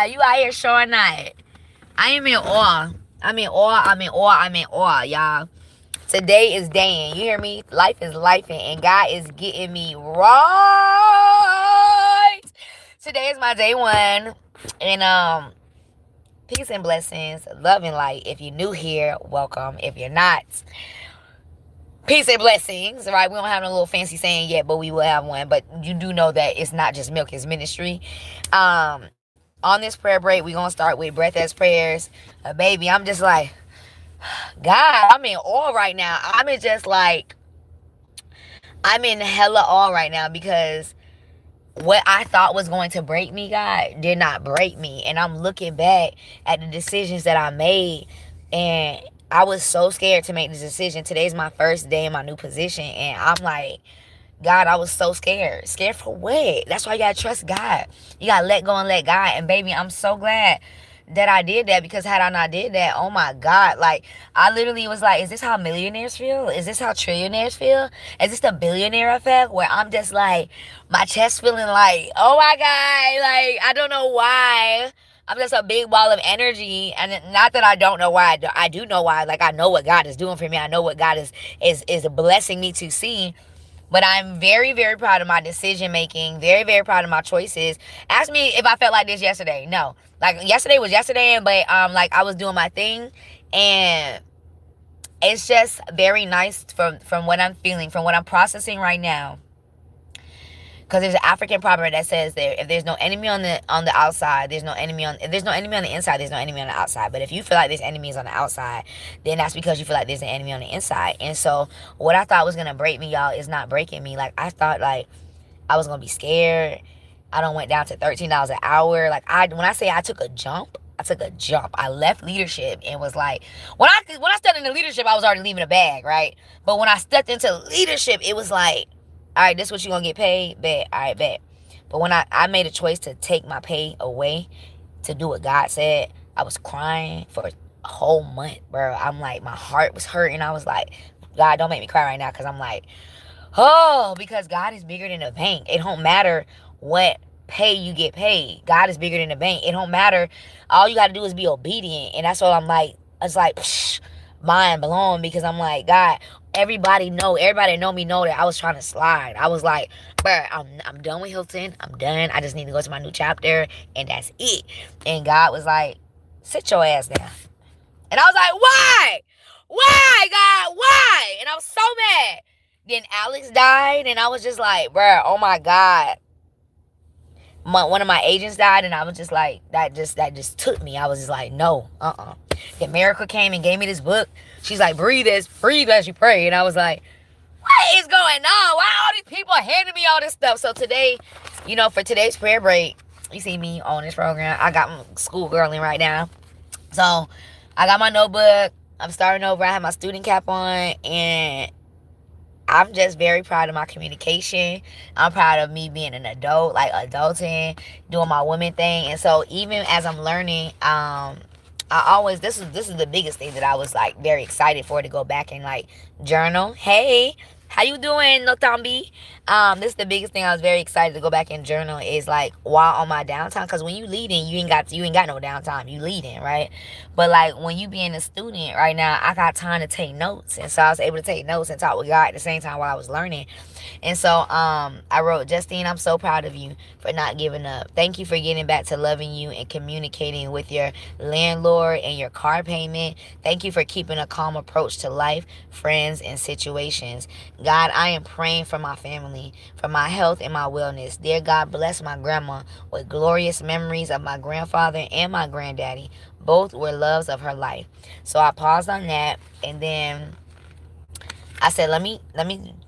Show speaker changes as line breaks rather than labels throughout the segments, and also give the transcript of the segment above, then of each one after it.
You out here showing that. I am in awe. I'm in awe. I'm in awe. I'm in awe, y'all. Today is daying. You hear me? Life is life, and God is getting me right. Today is my day one, and peace and blessings, love and light. If you're new here, welcome. If you're not, peace and blessings. Right? We don't have a little fancy saying yet, but we will have one. But you do know that it's not just milk; it's ministry. On this prayer break, we're gonna start with breath as prayers. Baby, I'm just like, God, I'm in awe right now. I'm in hella awe right now because what I thought was going to break me, God, did not break me. And I'm looking back at the decisions that I made, and I was so scared to make this decision. Today's my first day in my new position, and I'm like, God, I was so scared. Scared for what? That's why you gotta trust God. You gotta let go and let God. And baby, I'm so glad that I did that, because had I not did that, oh my God, like I literally was like, is this how millionaires feel? Is this how trillionaires feel? Is this the billionaire effect where I'm just like, my chest feeling like, oh my God, like I don't know why. I'm just a big ball of energy, and not that I don't know why. I do know why. Like I know what God is doing for me. I know what God is blessing me to see. But I'm very, very proud of my decision making. Very, very proud of my choices. Ask me if I felt like this yesterday. No, like yesterday was yesterday, but like I was doing my thing, and it's just very nice from what I'm feeling, from what I'm processing right now. Because there's an African proverb that says that if there's no enemy on the outside, there's no enemy on if there's no enemy on the inside, there's no enemy on the outside. But if you feel like there's enemies on the outside, then that's because you feel like there's an enemy on the inside. And so what I thought was gonna break me, y'all, is not breaking me. Like I thought, like I was gonna be scared. I don't went down to $13 an hour. Like when I say I took a jump, I took a jump. I left leadership and was like, when I stepped into leadership, I was already leaving a bag, right? But when I stepped into leadership, it was like, all right, this is what you gonna get paid, bet. All right, bet. But when I made a choice to take my pay away to do what God said, I was crying for a whole month, bro. I'm like, my heart was hurting. I was like, God, don't make me cry right now, because I'm like, oh, because God is bigger than the bank. It don't matter what pay you get paid. God is bigger than the bank. It don't matter. All you got to do is be obedient. And that's what I'm like. It's like, psh, mind blown, because I'm like, God, everybody know me know that I was trying to slide. I was like, bruh, I'm done with Hilton. I'm done. I just need to go to my new chapter, and that's it. And God was like, sit your ass down. And I was like, why? Why, God? Why? And I was so mad. Then Alex died, and I was just like, bruh, oh my God. One of my agents died, and I was just like, that just took me. I was just like, no, Then Miracle came and gave me this book. She's like, breathe as you pray. And I was like, what is going on? Why are all these people handing me all this stuff? So today, for today's prayer break, you see me on this program. I got my schoolgirling right now. So I got my notebook. I'm starting over. I have my student cap on, and I'm just very proud of my communication. I'm proud of me being an adult, like adulting, doing my woman thing. And so even as I'm learning, I always this is the biggest thing that I was like very excited for, to go back and like journal. Hey, how you doing, Notambi? This is the biggest thing I was very excited to go back and journal, is like while on my downtime, because when you leading, you ain't got no downtime. You leading, right? But like when you being a student right now, I got time to take notes, and so I was able to take notes and talk with God at the same time while I was learning. And so I wrote, Justine, I'm so proud of you for not giving up. Thank you for getting back to loving you and communicating with your landlord and your car payment. Thank you for keeping a calm approach to life, friends, and situations. God, I am praying for my family, for my health and my wellness. Dear God, bless my grandma with glorious memories of my grandfather and my granddaddy. Both were loves of her life. So I paused on that, and then I said, let me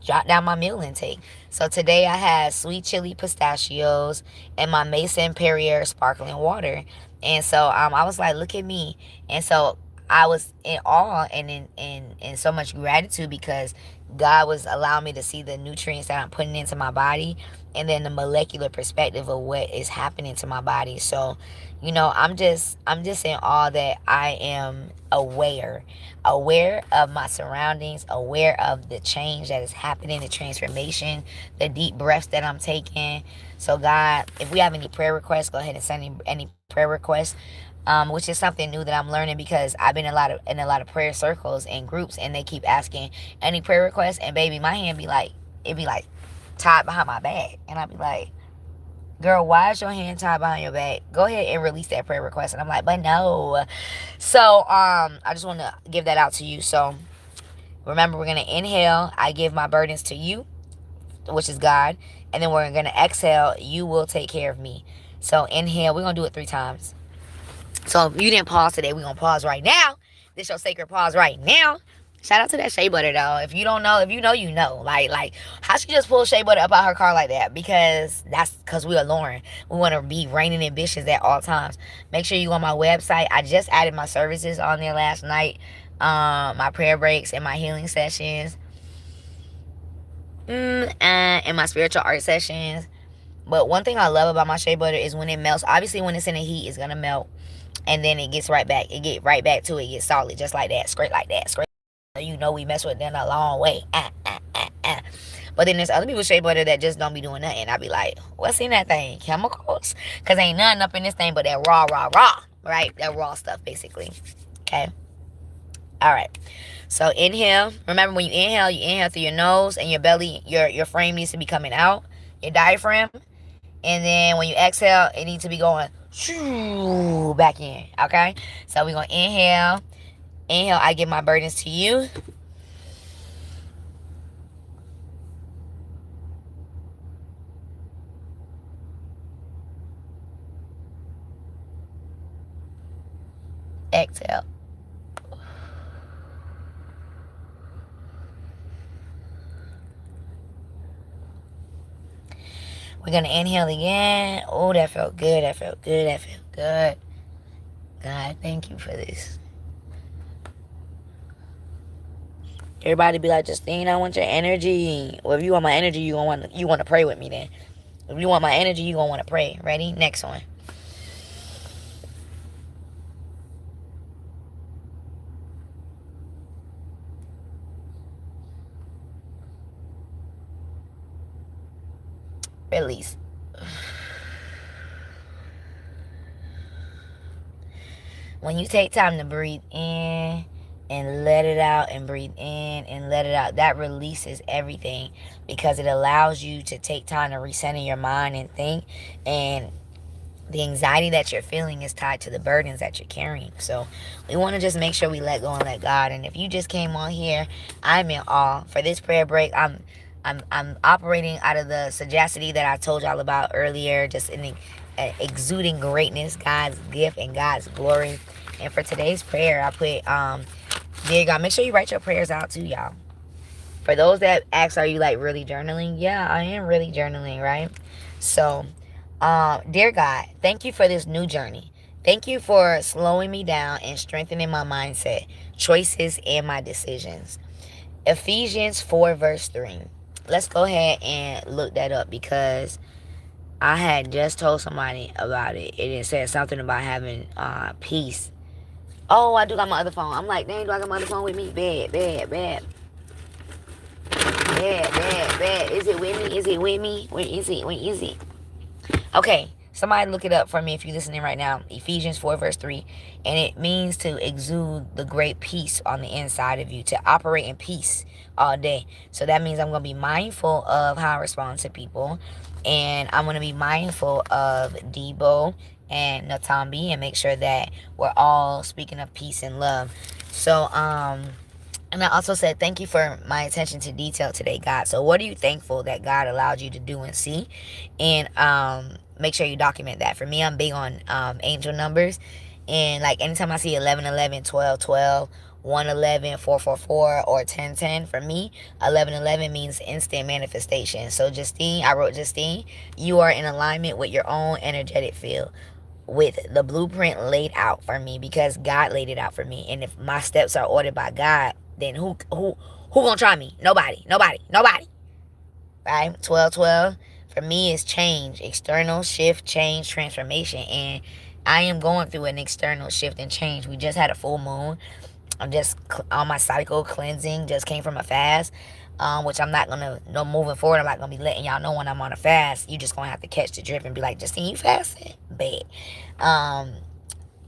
jot down my meal intake. So today I had sweet chili pistachios and my Mason Perrier sparkling water. And so I was like, look at me. And so I was in awe and in so much gratitude, because God was allowing me to see the nutrients that I'm putting into my body. and then the molecular perspective of what is happening to my body. So, I'm just in awe that I am aware of my surroundings, aware of the change that is happening, the transformation, the deep breaths that I'm taking. So God, if we have any prayer requests, go ahead and send any prayer requests. Which is something new that I'm learning, because I've been in a lot of prayer circles and groups, and they keep asking any prayer requests, and baby, my hand be like, it be like tied behind my back, and I be like, girl, why is your hand tied behind your back? Go ahead and release that prayer request. And I'm like, but no. So I just want to give that out to you. So remember, we're gonna inhale, I give my burdens to you, which is God, and then we're gonna exhale, you will take care of me. So inhale, we're gonna do it 3 times. So if you didn't pause today, we're gonna pause right now. This your sacred pause right now. Shout out to that shea butter though. If you don't know, if you know, you know. Like how she just pulled shea butter up out her car like that? Because we are Lauren. We want to be reigning in bitches at all times. Make sure you go on my website. I just added my services on there last night. My prayer breaks and my healing sessions. And my spiritual art sessions. But one thing I love about my shea butter is when it melts. Obviously, when it's in the heat, it's gonna melt, and then it gets right back. It get right back to it. It gets solid, just like that, straight like that, straight. We mess with them a long way. But then there's other people's shea butter that just don't be doing nothing. I be like, what's in that thing? Chemicals? Cause ain't nothing up in this thing but that raw, right? That raw stuff, basically. Okay. All right. So inhale. Remember, when you inhale through your nose and your belly. Your frame needs to be coming out. Your diaphragm. And then when you exhale, it needs to be going back in. Okay? So we're going to inhale. Inhale, I give my burdens to you. Exhale. We're going to inhale again. Oh, that felt good. That felt good. That felt good. God, thank you for this. Everybody be like, Justine, I want your energy. Well, if you want my energy, you want to pray with me then. If you want my energy, you going to want to pray. Ready? Next one. Release. When you take time to breathe in and let it out, and breathe in and let it out, that releases everything, because it allows you to take time to recenter your mind and think. And the anxiety that you're feeling is tied to the burdens that you're carrying. So we want to just make sure we let go and let God. And if you just came on here, I'm in awe. For this prayer break, I'm operating out of the sagacity that I told y'all about earlier, just in exuding greatness, God's gift and God's glory. And for today's prayer, I put, dear God, make sure you write your prayers out too, y'all. For those that ask, are you like really journaling? Yeah, I am really journaling, right? So, dear God, thank you for this new journey. Thank you for slowing me down and strengthening my mindset, choices, and my decisions. Ephesians 4 verse 3. Let's go ahead and look that up, because I had just told somebody about it, and it said something about having peace. Oh, I do got my other phone. I'm like, dang, do I got my other phone with me? Bad. Is it with me? Where is it? Okay, somebody look it up for me if you're listening right now. Ephesians 4 verse 3. And it means to exude the great peace on the inside of you, to operate in peace all day. So that means I'm going to be mindful of how I respond to people. And I'm going to be mindful of Debo and Natambi, and make sure that we're all speaking of peace and love. So, and I also said, thank you for my attention to detail today, God. So what are you thankful that God allowed you to do and see? And make sure you document that. For me, I'm big on angel numbers. And like anytime I see 1111, 1212, 111, 444, or 1010, for me, 1111 means instant manifestation. So Justine, I wrote Justine, you are in alignment with your own energetic field, with the blueprint laid out for me, because God laid it out for me. And if my steps are ordered by God, then who gonna try me? Nobody. Right? 1212. for me is change, external shift, change, transformation. And I am going through an external shift and change. We just had a full moon. I'm just on my cycle cleansing. Just came from a fast, which I'm not gonna. No, moving forward, I'm not gonna be letting y'all know when I'm on a fast. You just gonna have to catch the drip and be like, Justine, you fasting? Bet.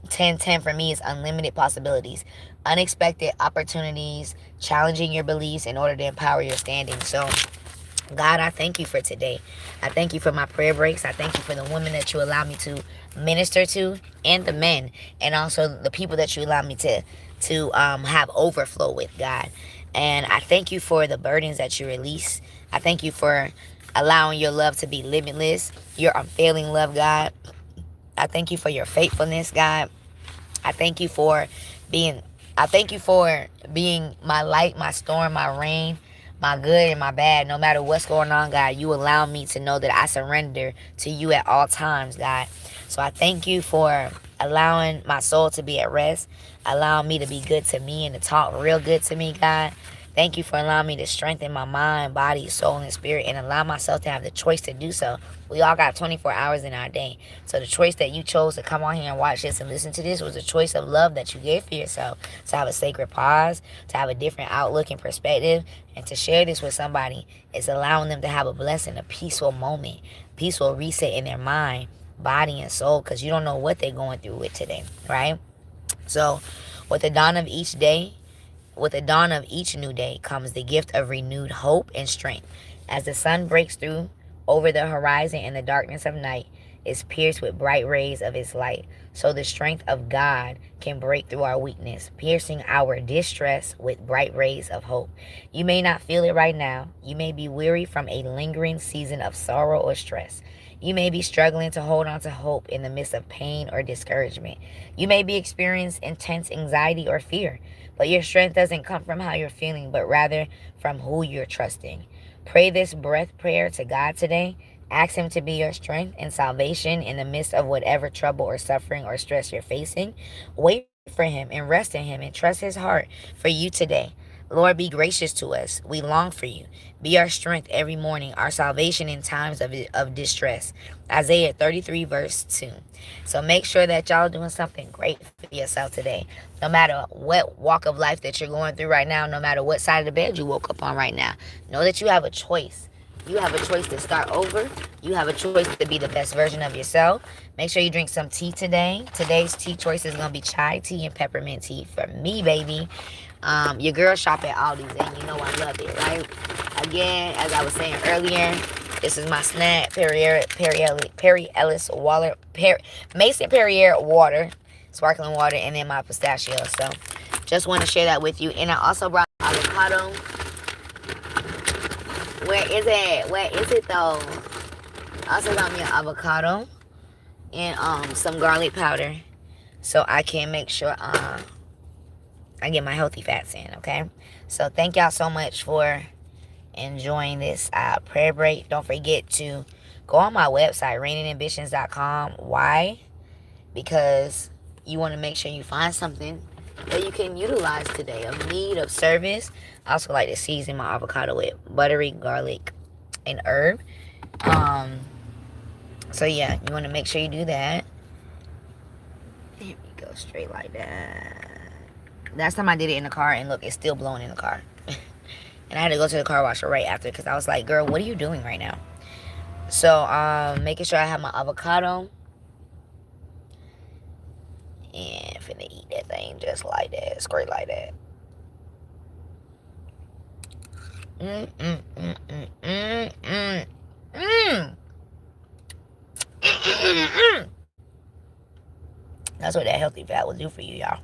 10 for me is unlimited possibilities, unexpected opportunities, challenging your beliefs in order to empower your standing. So, God, I thank you for today. I thank you for my prayer breaks. I thank you for the women that you allow me to minister to, and the men, and also the people that you allow me to have overflow with, God. And I thank you for the burdens that you release. I thank you for allowing your love to be limitless, your unfailing love, God. I thank you for your faithfulness, God. I thank you for being I thank you for being my light, my storm, my rain, my good and my bad. No matter what's going on, God, you allow me to know that I surrender to you at all times, God. So I thank you for allowing my soul to be at rest, allowing me to be good to me and to talk real good to me, God. Thank you for allowing me to strengthen my mind, body, soul, and spirit, and allow myself to have the choice to do so. We all got 24 hours in our day. So the choice that you chose to come on here and watch this and listen to this was a choice of love that you gave for yourself. To have a sacred pause, to have a different outlook and perspective, and to share this with somebody is allowing them to have a blessing, a peaceful moment, peaceful reset in their mind, body, and soul, because you don't know what they're going through with today, right? So with the dawn of each day, with the dawn of each new day comes the gift of renewed hope and strength. As the sun breaks through over the horizon and the darkness of night is pierced with bright rays of its light, so the strength of God can break through our weakness, piercing our distress with bright rays of hope. You may not feel it right now. You may be weary from a lingering season of sorrow or stress. You may be struggling to hold on to hope in the midst of pain or discouragement. You may be experiencing intense anxiety or fear. But your strength doesn't come from how you're feeling, but rather from who you're trusting. Pray this breath prayer to God today. Ask Him to be your strength and salvation in the midst of whatever trouble or suffering or stress you're facing. Wait for Him and rest in Him and trust His heart for you today. Lord, be gracious to us. We long for you. Be our strength every morning, our salvation in times of distress. Isaiah 33, verse 2. So make sure that y'all doing something great for yourself today. No matter what walk of life that you're going through right now, no matter what side of the bed you woke up on right now, know that you have a choice. You have a choice to start over. You have a choice to be the best version of yourself. Make sure you drink some tea today. Today's tea choice is going to be chai tea and peppermint tea for me, baby. Your girl shop at Aldi's, and you know I love it, right? Again, as I was saying earlier, this is my snack, Perry Ellis water, Mason Perrier water, sparkling water, and then my pistachio. So, just want to share that with you. And I also brought avocado. Where is it? Where is it though? I also got me an avocado and some garlic powder, so I can make sure I get my healthy fats in, okay? So thank y'all so much for enjoying this prayer break. Don't forget to go on my website, reigningambitions.com. Why? Because you want to make sure you find something that you can utilize today of need, of service. I also like to season my avocado with buttery garlic and herb. So yeah, you want to make sure you do that. There we go, straight like that. Last time I did it in the car, and look, it's still blowing in the car. And I had to go to the car washer right after, because I was like, girl, what are you doing right now? So, making sure I have my avocado. And finna eat that thing just like that, straight like that. That's what that healthy fat will do for you, y'all.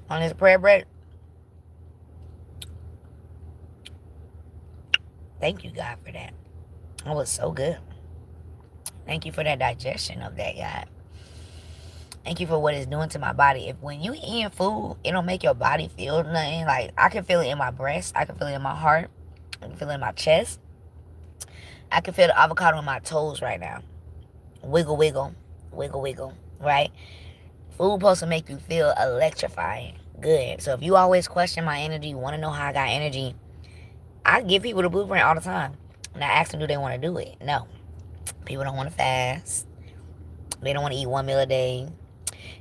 On this prayer break, thank you, God, for that. That was so good. Thank you for that digestion of that, God. Thank you for what it's doing to my body. If when you eating food, it don't make your body feel nothing. Like, I can feel it in my breast. I can feel it in my heart. I can feel it in my chest. I can feel the avocado in my toes right now. Wiggle, wiggle. Wiggle, wiggle. Right? Food supposed to make you feel electrifying. Good. So if you always question my energy, want to know how I got energy, I give people the blueprint all the time. And I asked them, do they want to do it? No. People don't want to fast. They don't want to eat 1 meal a day.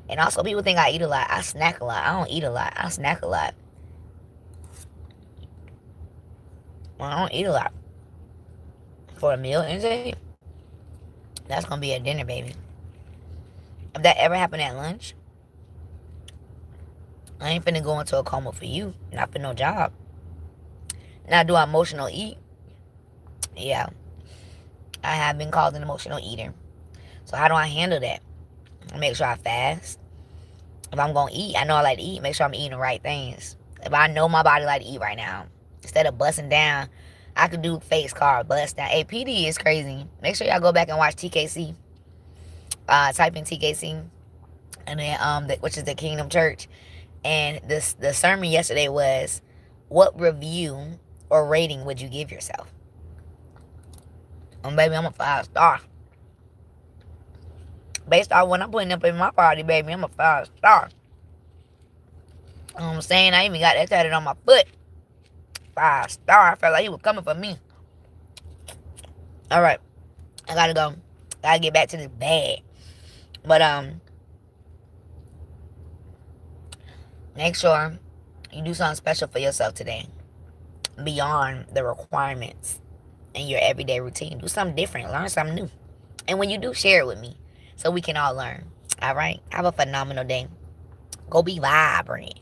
And also, people think I eat a lot. I snack a lot. I don't eat a lot. I snack a lot. Well, I don't eat a lot. For a meal intake, that's going to be a dinner, baby. If that ever happened at lunch, I ain't finna go into a coma for you. Not for no job. Now, do I emotional eat? Yeah. I have been called an emotional eater. So how do I handle that? I make sure I fast. If I'm going to eat, I know I like to eat. Make sure I'm eating the right things. If I know my body like to eat right now, instead of busting down, I could do face carb, bust down. Hey, PD is crazy. Make sure y'all go back and watch TKC. Type in TKC, and then which is the Kingdom Church. And the sermon yesterday was, what review or rating would you give yourself? Baby, I'm a 5-star. Based on what I'm putting up in my party, baby, I'm a 5-star. You know what I'm saying? I even got that tatted on my foot. 5-star. I felt like he was coming for me. All right. I gotta go. Gotta get back to this bag. But, make sure you do something special for yourself today. Beyond the requirements in your everyday routine. Do something different. Learn something new. And when you do, share it with me so we can all learn. All right? Have a phenomenal day. Go be vibrant.